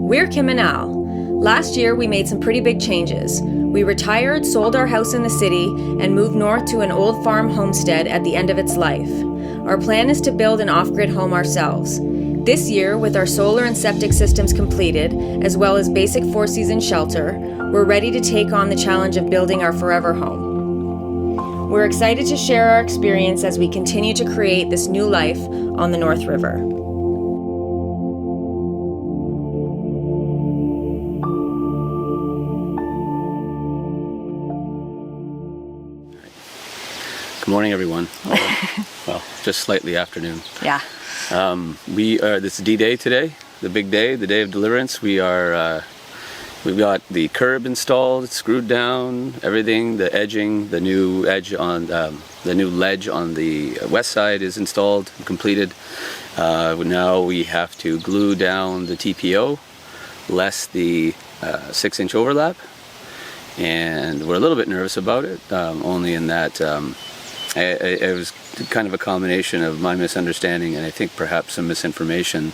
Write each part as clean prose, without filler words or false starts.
We're Kim and Al. Last year, we made some pretty big changes. We retired, sold our house in the city, and moved north to an old farm homestead at the end of its life. Our plan is to build an off-grid home ourselves. This year, with our solar and septic systems completed, as well as basic four-season shelter, we're ready to take on the challenge of building our forever home. We're excited to share our experience as we continue to create this new life on the North River. Good morning, everyone. Well, just slightly afternoon. Yeah. This is D-Day today, the big day, the day of deliverance. We've got the curb installed, screwed down, everything, the edging, the new edge on, the new ledge on the west side is installed and completed. Now we have to glue down the TPO, less the 6-inch overlap. And we're a little bit nervous about it, only in that it was kind of a combination of my misunderstanding and I think perhaps some misinformation.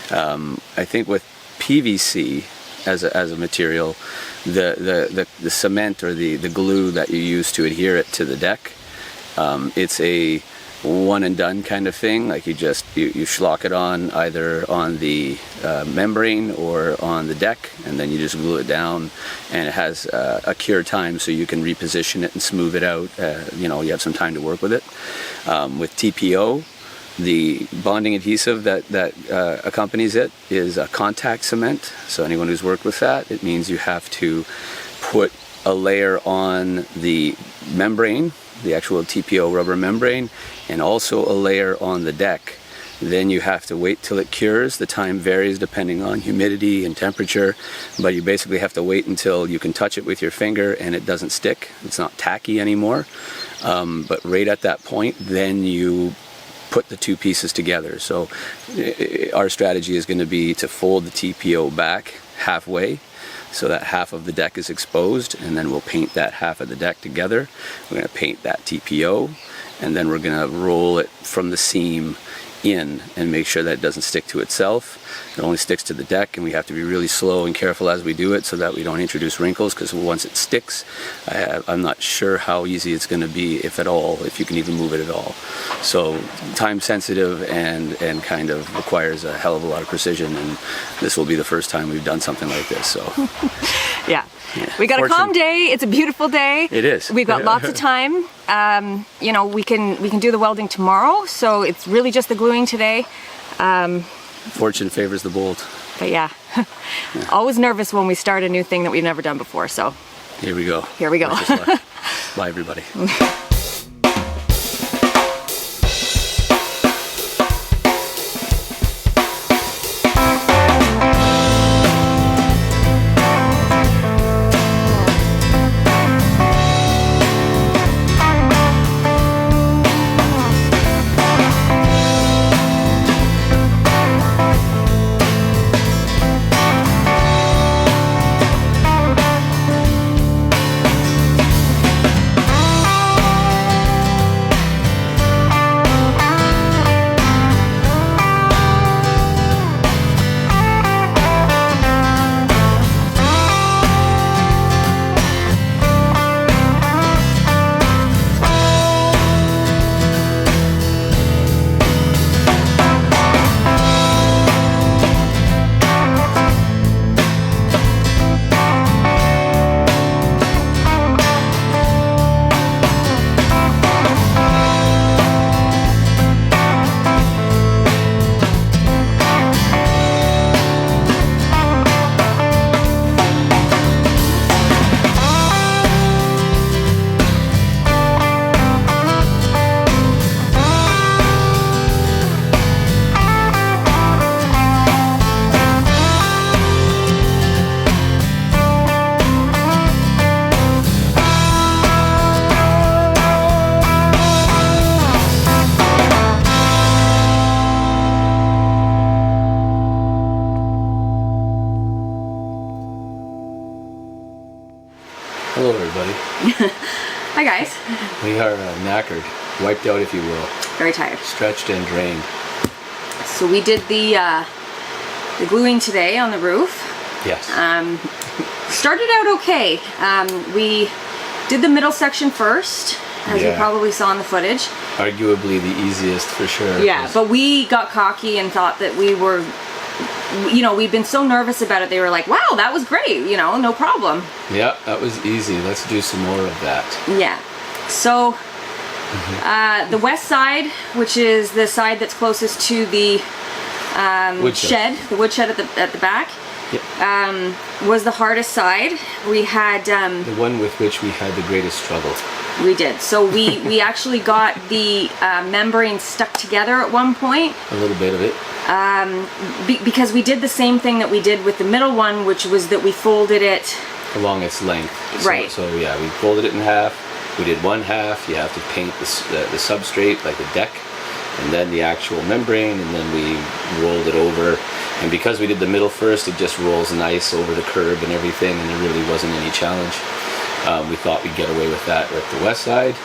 I think with PVC as a material, the cement or the glue that you use to adhere it to the deck, it's a one and done kind of thing. Like you schlock it on either on the membrane or on the deck, and then you just glue it down, and it has a cure time so you can reposition it and smooth it out. You have some time to work with it. With TPO, the bonding adhesive that accompanies it is a contact cement. So anyone who's worked with that, it means you have to put a layer on the membrane, the actual TPO rubber membrane, and also a layer on the deck. Then you have to wait till it cures. The time varies depending on humidity and temperature, but you basically have to wait until you can touch it with your finger and it doesn't stick. It's not tacky anymore. But right at that point, then you put the two pieces together. So our strategy is going to be to fold the TPO back halfway, so that half of the deck is exposed, and then we'll paint that half of the deck together. We're going to paint that TPO, and then we're going to roll it from the seam in and make sure that it doesn't stick to itself. It only sticks to the deck, and we have to be really slow and careful as we do it so that we don't introduce wrinkles, because once it sticks, I'm not sure how easy it's going to be, if at all, if you can even move it at all. So time sensitive and kind of requires a hell of a lot of precision, and this will be the first time we've done something like this. So Yeah. We got a calm day. It's a beautiful day. It is. We've got lots of time. We can do the welding tomorrow, so it's really just the gluing today. Fortune favors the bold. But yeah, always nervous when we start a new thing that we've never done before. So here we go. Here we go. Bye, everybody. Hello, everybody. Hi, guys. We are knackered, wiped out, if you will. Very tired. Stretched and drained. So we did the the gluing today on the roof. Yes. Started out okay. We did the middle section first, as you probably saw in the footage. Arguably the easiest for sure. Yeah, but we got cocky and thought that we were, we'd been so nervous about it. They were like, wow, that was great, no problem. Yeah, that was easy. Let's do some more of that. Yeah. So the west side, which is the side that's closest to the shed, the wood shed at the back, was the hardest side. We had the one with which we had the greatest struggle. We did. So we actually got the membrane stuck together at one point. A little bit of it. Because we did the same thing that we did with the middle one, which was that we folded it along its length. Right. So yeah, we folded it in half. We did one half. You have to paint the substrate, like the deck, and then the actual membrane, and then we rolled it over. And because we did the middle first, it just rolls nice over the curb and everything, and there really wasn't any challenge. We thought we'd get away with that with the west side.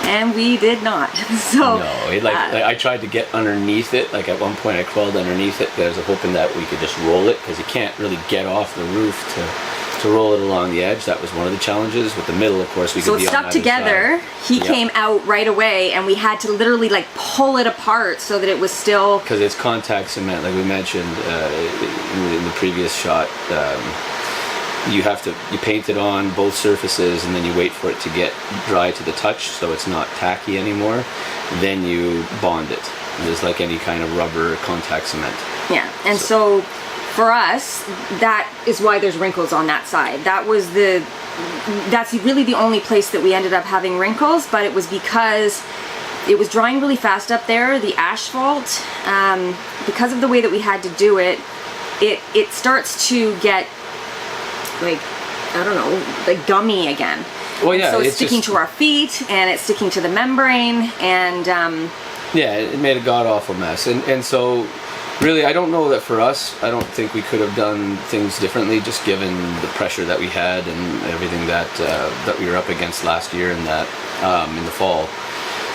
And we did not. So no, I tried to get underneath it. Like at one point I crawled underneath it because I was hoping that we could just roll it, because you can't really get off the roof to roll it along the edge. That was one of the challenges. With the middle, of course, we could be on either side. So it stuck together. He came out right away, and we had to literally pull it apart so that it was still... Because it's contact cement, like we mentioned in the previous shot. You paint it on both surfaces, and then you wait for it to get dry to the touch so it's not tacky anymore. Then you bond it. It's like any kind of rubber contact cement. Yeah, and so for us, that is why there's wrinkles on that side. That's really the only place that we ended up having wrinkles, but it was because it was drying really fast up there. The asphalt, because of the way that we had to do it, it starts to get gummy again. Well, yeah, so it's sticking to our feet, and it's sticking to the membrane, and yeah, it made a god-awful mess. And so really, I don't know that for us, I don't think we could have done things differently, just given the pressure that we had and everything that we were up against last year and that in the fall.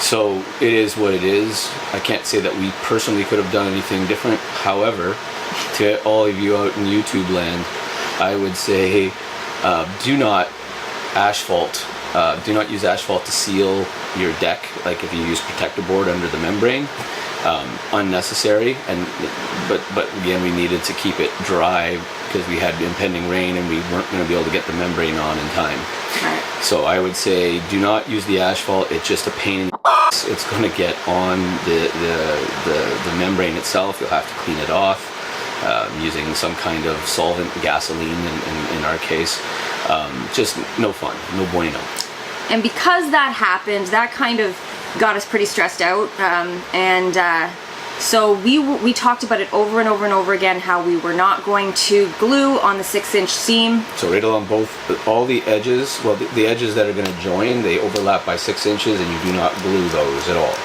So it is what it is. I can't say that we personally could have done anything different. However, to all of you out in YouTube land, I would say do not use asphalt to seal your deck, like if you use protector board under the membrane. Unnecessary, but again, we needed to keep it dry because we had impending rain and we weren't going to be able to get the membrane on in time. Right. So I would say do not use the asphalt. It's just a pain in the ass. It's going to get on the membrane itself. You'll have to clean it off using some kind of solvent, gasoline in our case. Just no fun, no bueno. And because that happened, that kind of got us pretty stressed out, so we talked about it over and over and over again, how we were not going to glue on the 6-inch seam. So right along all the edges, well, the edges that are going to join, they overlap by 6 inches, and you do not glue those at all.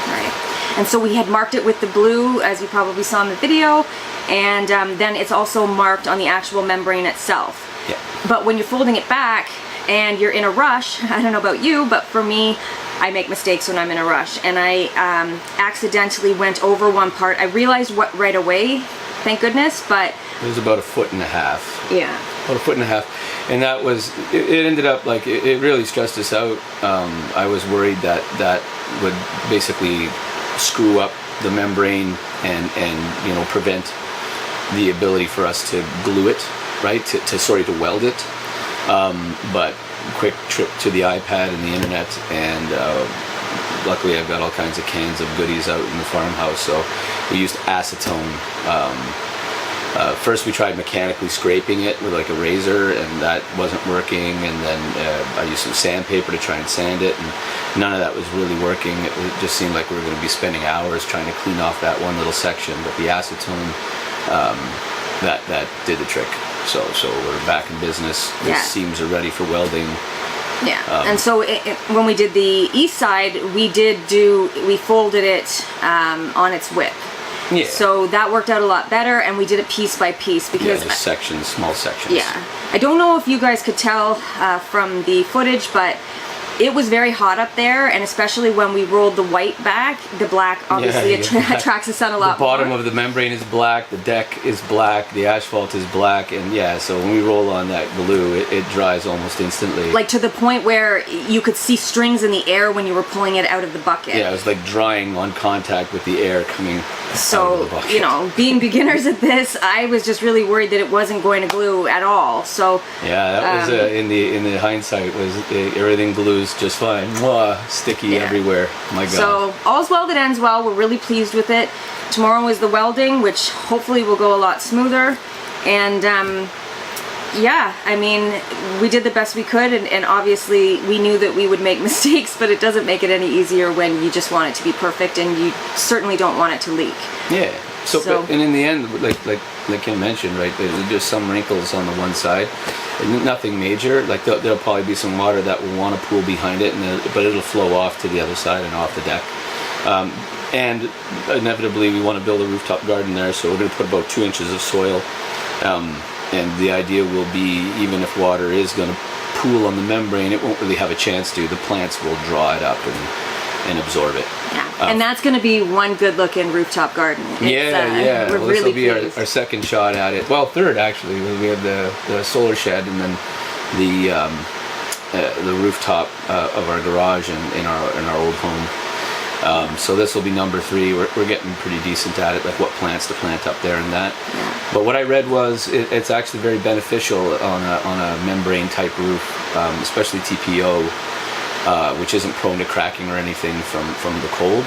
Right. And so we had marked it with the blue, as you probably saw in the video, and then it's also marked on the actual membrane itself. Yeah. But when you're folding it back and you're in a rush, I don't know about you, but for me, I make mistakes when I'm in a rush, and I accidentally went over one part. I realized what right away, thank goodness, but... It was about 1.5 feet. Yeah. About 1.5 feet. And that was, it ended up like, it really stressed us out. I was worried that would basically screw up the membrane and prevent the ability for us to glue it, right? To weld it. But quick trip to the iPad and the internet, and luckily I've got all kinds of cans of goodies out in the farmhouse, so we used acetone. First we tried mechanically scraping it with like a razor, and that wasn't working, and then I used some sandpaper to try and sand it, and none of that was really working. It just seemed like we were going to be spending hours trying to clean off that one little section, but the acetone that did the trick. So we're back in business. The seams are ready for welding. Yeah, and so when we did the east side, we folded it on its width. Yeah. So that worked out a lot better, and we did it piece by piece because just sections, small sections. Yeah, I don't know if you guys could tell from the footage, but it was very hot up there, and especially when we rolled the white back, the black obviously attracts the sun a lot more. The bottom of the membrane is black, the deck is black, the asphalt is black, and yeah, so when we roll on that glue, it dries almost instantly. Like to the point where you could see strings in the air when you were pulling it out of the bucket. Yeah, it was like drying on contact with the air coming out of the bucket. You know, being beginners at this, I was just really worried that it wasn't going to glue at all. So yeah, that was in the hindsight was everything glues just fine. Mwah, sticky everywhere. My God. So all's well that ends well. We're really pleased with it. Tomorrow is the welding, which hopefully will go a lot smoother. And yeah, I mean, we did the best we could, and obviously we knew that we would make mistakes, but it doesn't make it any easier when you just want it to be perfect, and you certainly don't want it to leak. Yeah. So and in the end, like Kim mentioned, right, there's just some wrinkles on the one side, and nothing major. Like there'll probably be some water that will want to pool behind it, but it'll flow off to the other side and off the deck. And inevitably, we want to build a rooftop garden there, so we're going to put about 2 inches of soil. And the idea will be, even if water is going to pool on the membrane, it won't really have a chance to. The plants will draw it up and absorb it. Yeah, and that's going to be one good looking rooftop garden. Yeah. We're Well, really this will be our second shot at it. Well, third actually. We have the solar shed, and then the rooftop of our garage in our old home. So this will be number 3. We're getting pretty decent at it, like what plants to plant up there and that. Yeah. But what I read was it's actually very beneficial on a membrane type roof, especially TPO, which isn't prone to cracking or anything from the cold.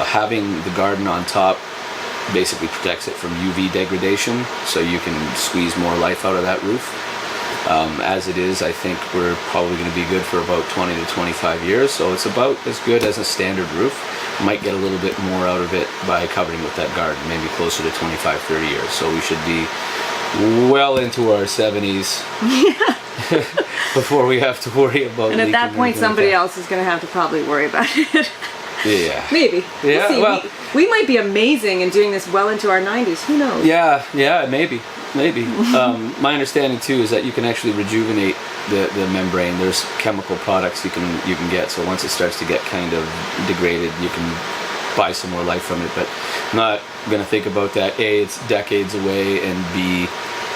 Having the garden on top basically protects it from UV degradation, so you can squeeze more life out of that roof. As it is, I think we're probably going to be good for about 20 to 25 years, so it's about as good as a standard roof. Might get a little bit more out of it by covering with that garden, maybe closer to 25, 30 years. So we should be well into our 70s before we have to worry about And at that point, somebody else is going to have to probably worry about it. Yeah. Maybe. Yeah, we'll see. We might be amazing in doing this well into our 90s. Who knows? Yeah, maybe. My understanding too is that you can actually rejuvenate the membrane. There's chemical products you can get. So once it starts to get kind of degraded, you can buy some more life from it. But I'm not going to think about that. A, it's decades away, and B,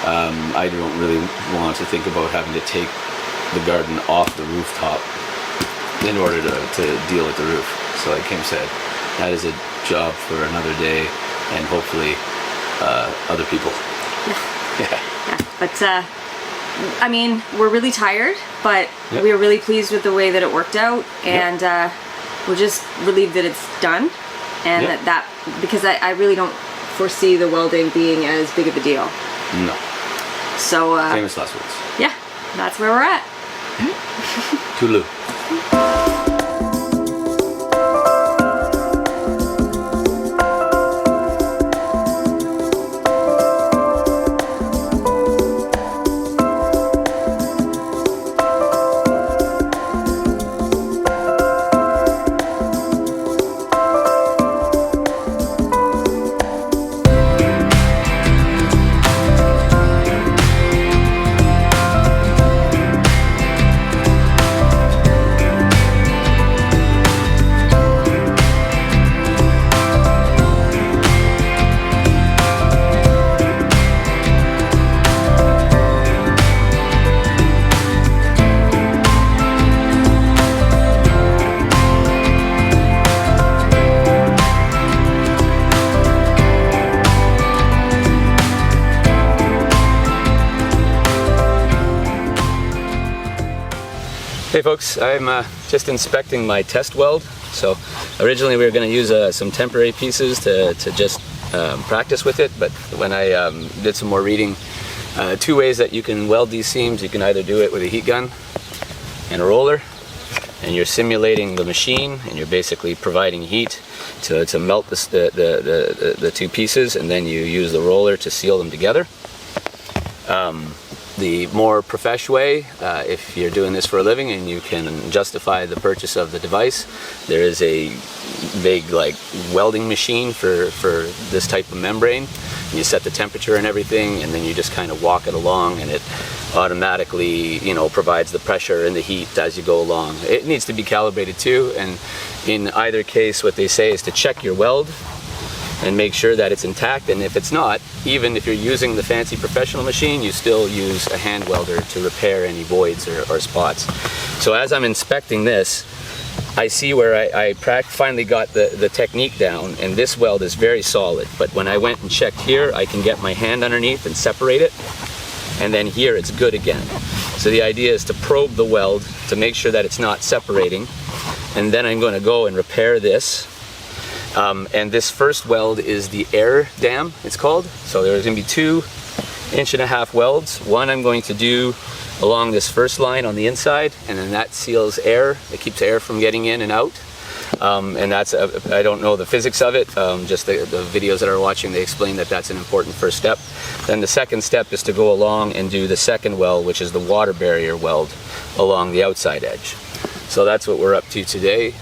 I don't really want to think about having to take the garden off the rooftop in order to deal with the roof. So like Kim said, that is a job for another day, and hopefully other people. Yeah. But I mean, we're really tired, but we are really pleased with the way that it worked out, and we're just relieved that it's done, and that because I really don't foresee the welding being as big of a deal. No. So famous last words. Yeah, that's where we're at. Toodaloo. Hey folks, I'm just inspecting my test weld. So originally we were going to use some temporary pieces to just practice with it, but when I did some more reading, 2 ways that you can weld these seams. You can either do it with a heat gun and a roller, and you're simulating the machine, and you're basically providing heat to melt the 2 pieces, and then you use the roller to seal them together. The more professional way, if you're doing this for a living and you can justify the purchase of the device, there is a big welding machine for this type of membrane. You set the temperature and everything, and then you just kind of walk it along, and it automatically, you know, provides the pressure and the heat as you go along. It needs to be calibrated too, and in either case, what they say is to check your weld and make sure that it's intact, and if it's not, even if you're using the fancy professional machine, you still use a hand welder to repair any voids or spots. So as I'm inspecting this, I see where I finally got the technique down, and this weld is very solid, but when I went and checked here, I can get my hand underneath and separate it, and then here it's good again. So the idea is to probe the weld to make sure that it's not separating, and then I'm going to go and repair this. And this first weld is the air dam, it's called. So there's going to be 2.5 inch welds. One I'm going to do along this first line on the inside, and then that seals air. It keeps air from getting in and out. And that's, I don't know the physics of it, just the videos that are watching, they explain that that's an important first step. Then the second step is to go along and do the second weld, which is the water barrier weld along the outside edge. So that's what we're up to today.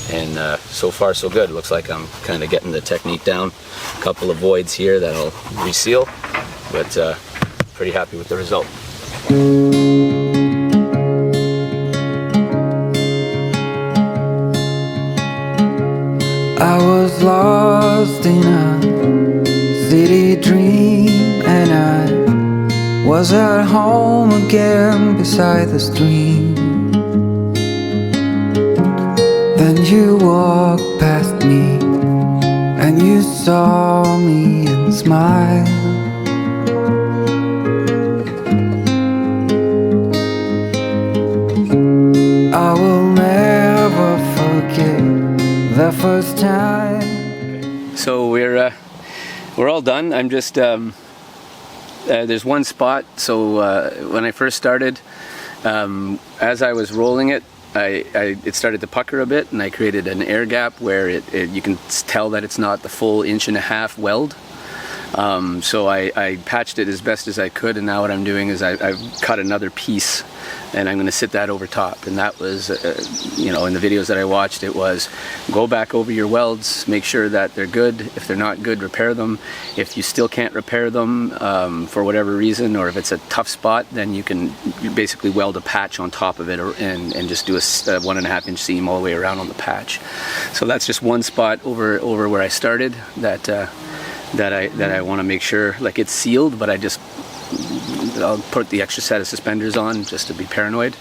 And so far so good. Looks like I'm kind of getting the technique down. A couple of voids here that I'll reseal, but pretty happy with the result. I was lost in a city dream, and I was at home again beside the stream. Then you walked past me, and you saw me and smiled. I will never forget the first time. So we're all done. I'm just there's one spot. So when I first started, as I was rolling it, it started to pucker a bit, and I created an air gap where you can tell that it's not the full 1.5 inch weld. So I patched it as best as I could, and now what I'm doing is I've cut another piece, and I'm going to sit that over top. And that was, you know, in the videos that I watched, it was go back over your welds, make sure that they're good. If they're not good, repair them. If you still can't repair them for whatever reason, or if it's a tough spot, then you basically weld a patch on top of it, and just do a 1.5 inch seam all the way around on the patch. So that's just one spot over where I started that I want to make sure, like, it's sealed, but I'll put the extra set of suspenders on just to be paranoid.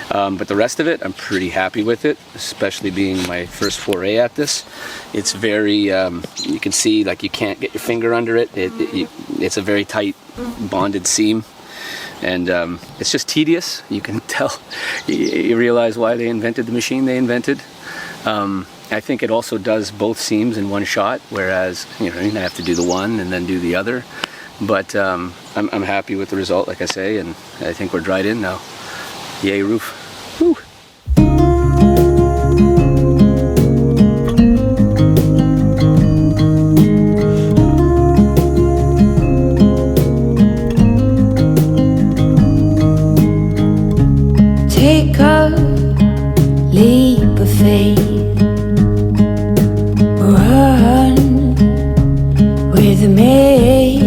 But the rest of it, I'm pretty happy with it, especially being my first foray at this. It's very, you can see, like, you can't get your finger under it. It's a very tight bonded seam, and it's just tedious. You can tell, you realize why they invented the machine they invented. I think it also does both seams in one shot, whereas, you know, you have to do the one and then do the other. But I'm happy with the result, like I say, and I think we're dried in now. Yay, roof. Woo. Take a leap of faith. Run with me.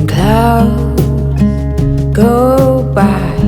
Clouds go by.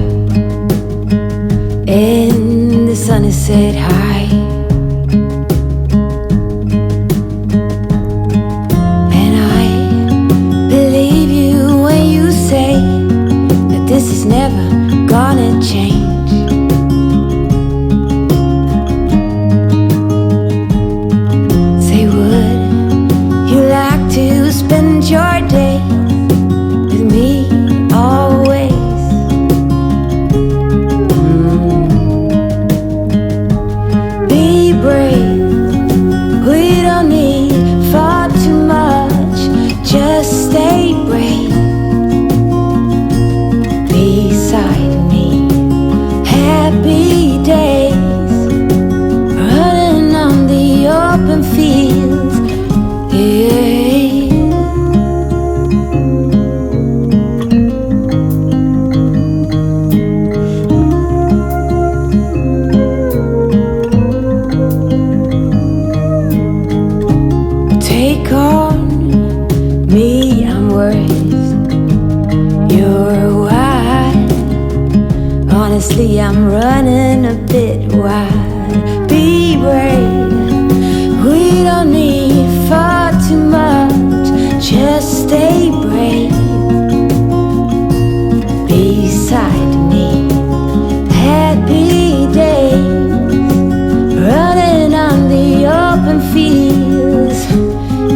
Honestly, I'm running a bit wild. Be brave. We don't need far too much. Just stay brave. Beside me, happy days, running on the open fields.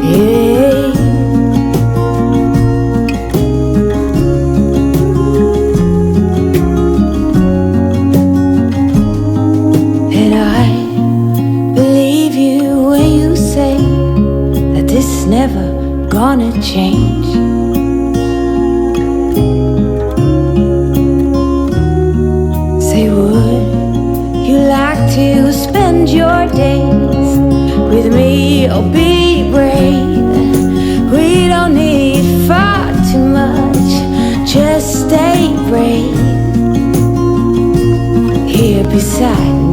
Yeah. And I believe you when you say that this is never gonna change. Say, would you like to spend your days with me? Or be brave. We don't need far too much. Just stay brave. Here beside me.